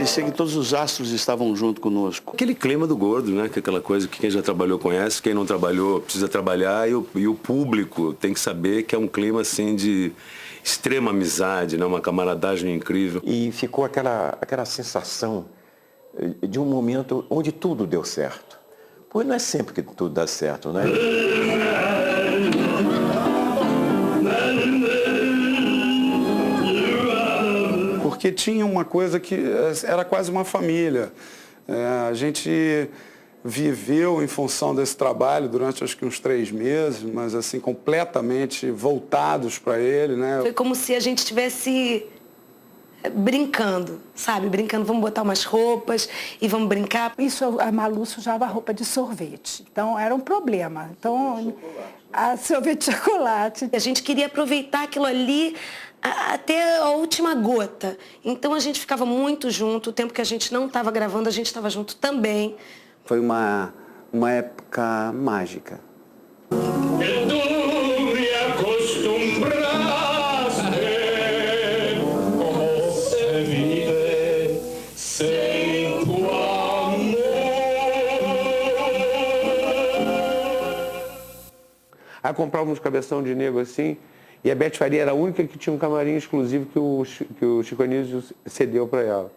parecia que todos os astros estavam junto conosco. Aquele clima do Gordo, né? Que é aquela coisa que quem já trabalhou conhece, quem não trabalhou precisa trabalhar e o público tem que saber que é um clima assim de extrema amizade, né? Uma camaradagem incrível. E ficou aquela sensação de um momento onde tudo deu certo. Pois não é sempre que tudo dá certo, né? Porque tinha uma coisa que era quase uma família. A gente viveu em função desse trabalho durante acho que uns 3 meses, mas assim, completamente voltados para ele, né? Foi como se a gente estivesse brincando, sabe? Brincando, vamos botar umas roupas e vamos brincar. Isso, a Malu sujava roupa de sorvete, então era um problema. Então, a sorvete de chocolate. A gente queria aproveitar aquilo ali até a última gota. Então a gente ficava muito junto, o tempo que a gente não estava gravando, a gente estava junto também. Foi uma época mágica. Aí comprávamos cabeção de negro assim, e a Beth Faria era a única que tinha um camarim exclusivo que o Chico Anísio cedeu para ela.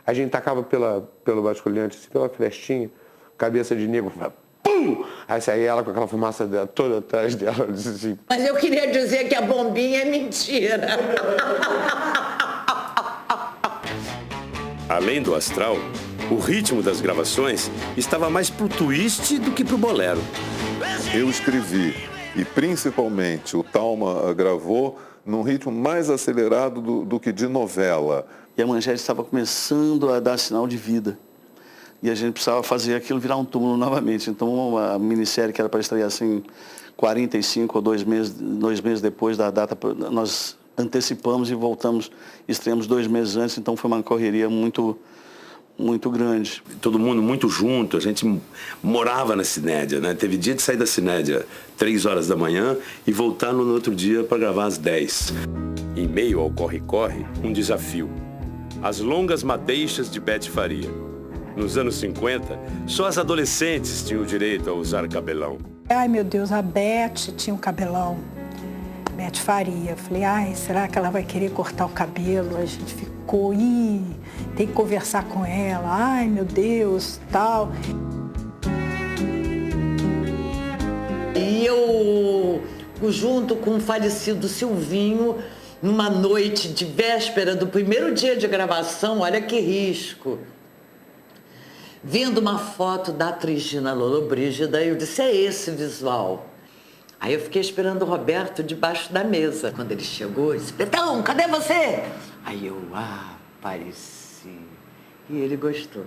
A gente tacava pelo basculhante, assim, pela frestinha, cabeça de negro, pum! Aí saía ela com aquela fumaça dela, toda atrás dela, disse assim. Mas eu queria dizer que a bombinha é mentira. Além do astral, o ritmo das gravações estava mais pro twist do que pro bolero. Eu escrevi, e principalmente o Thalma gravou num ritmo mais acelerado do que de novela. E a manchete estava começando a dar sinal de vida. E a gente precisava fazer aquilo virar um túmulo novamente. Então a minissérie que era para estrear assim 45 ou 2 meses depois da data, nós antecipamos e voltamos, estreamos 2 meses antes, então foi uma correria muito grande. Todo mundo muito junto, a gente morava na Cinédia, né? Teve dia de sair da Cinédia 3 horas da manhã e voltar no outro dia para gravar às 10. Em meio ao corre-corre, um desafio. As longas madeixas de Beth Faria. Nos anos 50, só as adolescentes tinham o direito a usar cabelão. Ai, meu Deus, a Beth tinha um cabelão. Beth Faria. Falei, ai, será que ela vai querer cortar o cabelo? A gente ficou, tem que conversar com ela. Ai, meu Deus, tal. E eu, junto com o falecido Silvinho, numa noite de véspera do primeiro dia de gravação, olha que risco, vendo uma foto da atriz Gina Lollobrigida, eu disse, é esse visual. Aí eu fiquei esperando o Roberto debaixo da mesa. Quando ele chegou, eu disse, Betão, cadê você? Aí eu, apareci. E ele gostou.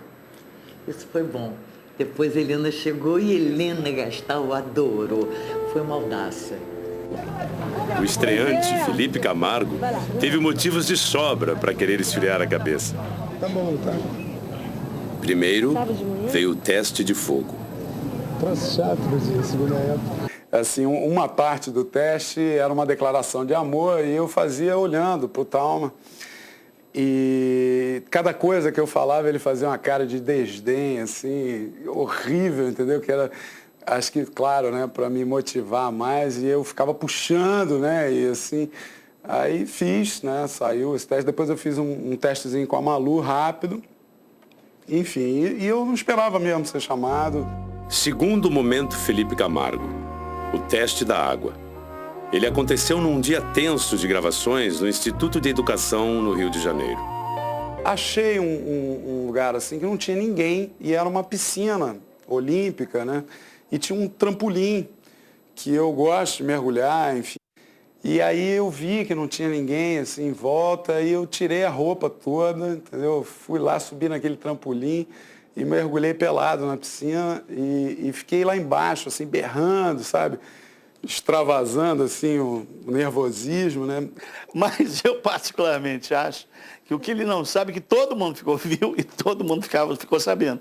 Isso foi bom. Depois Helena chegou e Helena Gastal adorou. Foi uma audácia. O estreante, Felipe Camargo, teve motivos de sobra para querer esfriar a cabeça. Tá bom, tá. Primeiro, veio o teste de fogo. Troço chato de segunda época. Assim, uma parte do teste era uma declaração de amor e eu fazia olhando pro Thalma. E cada coisa que eu falava, ele fazia uma cara de desdém, assim, horrível, entendeu? Que era, acho que, claro, né, para me motivar mais, e eu ficava puxando, né, e assim, aí fiz, né, saiu esse teste, depois eu fiz um testezinho com a Malu, rápido, enfim, e eu não esperava mesmo ser chamado. Segundo momento, Felipe Camargo, o teste da água. Ele aconteceu num dia tenso de gravações no Instituto de Educação, no Rio de Janeiro. Achei um lugar assim que não tinha ninguém e era uma piscina olímpica, né? E tinha um trampolim que eu gosto de mergulhar, enfim. E aí eu vi que não tinha ninguém assim em volta e eu tirei a roupa toda, entendeu? Fui lá, subi naquele trampolim e mergulhei pelado na piscina e fiquei lá embaixo, assim, berrando, sabe? Extravasando assim o nervosismo, né? Mas eu particularmente acho que o que ele não sabe é que todo mundo viu e todo mundo ficou sabendo.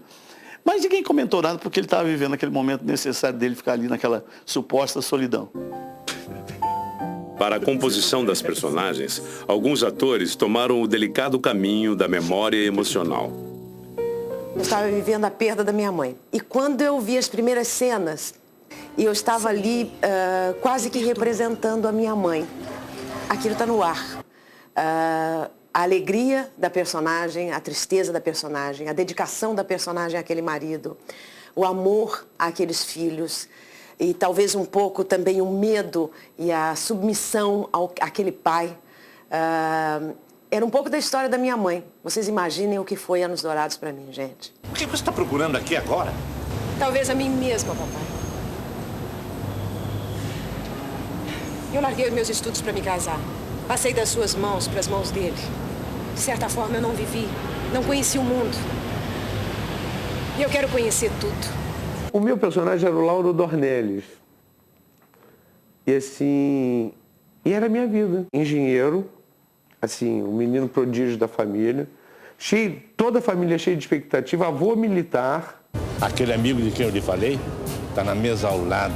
Mas ninguém comentou nada porque ele estava vivendo aquele momento necessário dele ficar ali naquela suposta solidão. Para a composição das personagens, alguns atores tomaram o delicado caminho da memória emocional. Eu estava vivendo a perda da minha mãe. E quando eu vi as primeiras cenas, eu estava ali quase que representando a minha mãe. Aquilo está no ar. A alegria da personagem, a tristeza da personagem, a dedicação da personagem àquele marido, o amor àqueles filhos e talvez um pouco também o medo e a submissão àquele pai. Era um pouco da história da minha mãe. Vocês imaginem o que foi Anos Dourados para mim, gente. O que você está procurando aqui agora? Talvez a mim mesma, papai. Eu larguei os meus estudos para me casar. Passei das suas mãos para as mãos dele. De certa forma, eu não vivi, não conheci o mundo. E eu quero conhecer tudo. O meu personagem era o Lauro Dornelles. E assim, era a minha vida. Engenheiro, assim, um menino prodígio da família. Toda a família cheia de expectativa, avô militar. Aquele amigo de quem eu lhe falei, está na mesa ao lado.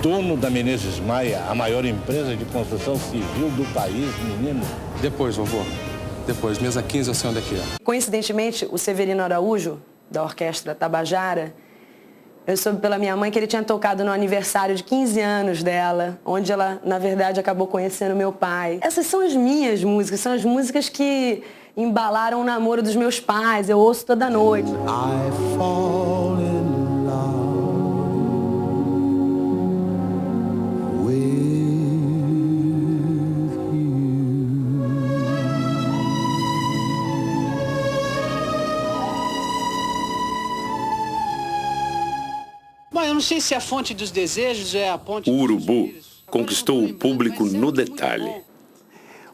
Dono da Menezes Maia, a maior empresa de construção civil do país, menino. Depois, vovô. Depois, mesa 15, eu sei onde é que é. Coincidentemente, o Severino Araújo, da Orquestra Tabajara, eu soube pela minha mãe que ele tinha tocado no aniversário de 15 anos dela, onde ela, na verdade, acabou conhecendo meu pai. Essas são as minhas músicas, são as músicas que embalaram o namoro dos meus pais, eu ouço toda noite. I fall in love with you. Bom, eu não sei se a fonte dos desejos é a ponte... O Urubu conquistou o público no detalhe.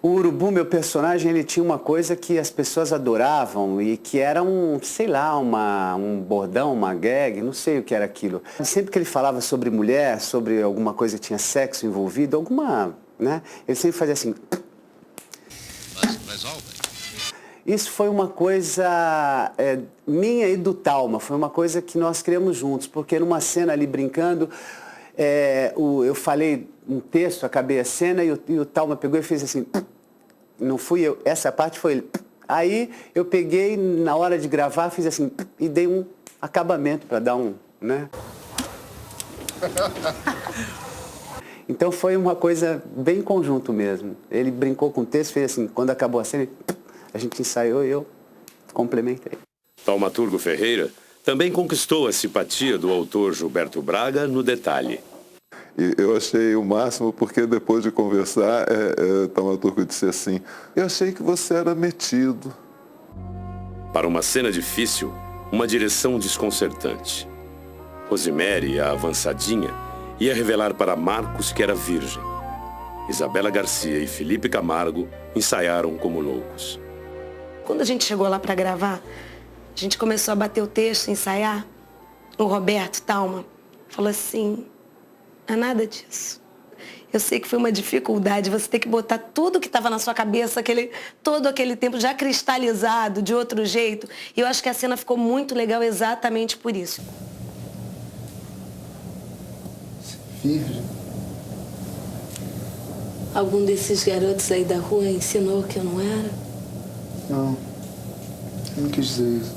O Urubu, meu personagem, ele tinha uma coisa que as pessoas adoravam e que era sei lá, um bordão, uma gag, não sei o que era aquilo. Sempre que ele falava sobre mulher, sobre alguma coisa que tinha sexo envolvido, né? Ele sempre fazia assim... Isso foi uma coisa minha e do Talma, foi uma coisa que nós criamos juntos, porque numa cena ali brincando, eu falei um texto, acabei a cena e o Talma pegou e fez assim, não fui eu, essa parte foi ele. Aí eu peguei, na hora de gravar, fiz assim, e dei um acabamento para dar né? Então foi uma coisa bem conjunto mesmo. Ele brincou com o texto, fez assim, quando acabou a cena, a gente ensaiou e eu complementei. Taumaturgo Ferreira também conquistou a simpatia do autor Gilberto Braga no detalhe. E eu achei o máximo porque depois de conversar, Taumaturgo disse assim, eu achei que você era metido. Para uma cena difícil, uma direção desconcertante. Rosemary, a avançadinha, ia revelar para Marcos que era virgem. Isabela Garcia e Felipe Camargo ensaiaram como loucos. Quando a gente chegou lá para gravar, a gente começou a bater o texto, ensaiar. O Roberto Talma falou assim, não é nada disso. Eu sei que foi uma dificuldade, você ter que botar tudo que estava na sua cabeça, todo aquele tempo já cristalizado de outro jeito. E eu acho que a cena ficou muito legal exatamente por isso. Virgem. Algum desses garotos aí da rua ensinou que eu não era? Não, eu não quis dizer isso.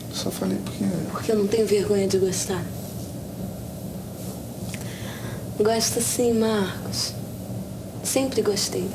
Eu só falei porque... Porque eu não tenho vergonha de gostar. Gosto sim, Marcos. Sempre gostei.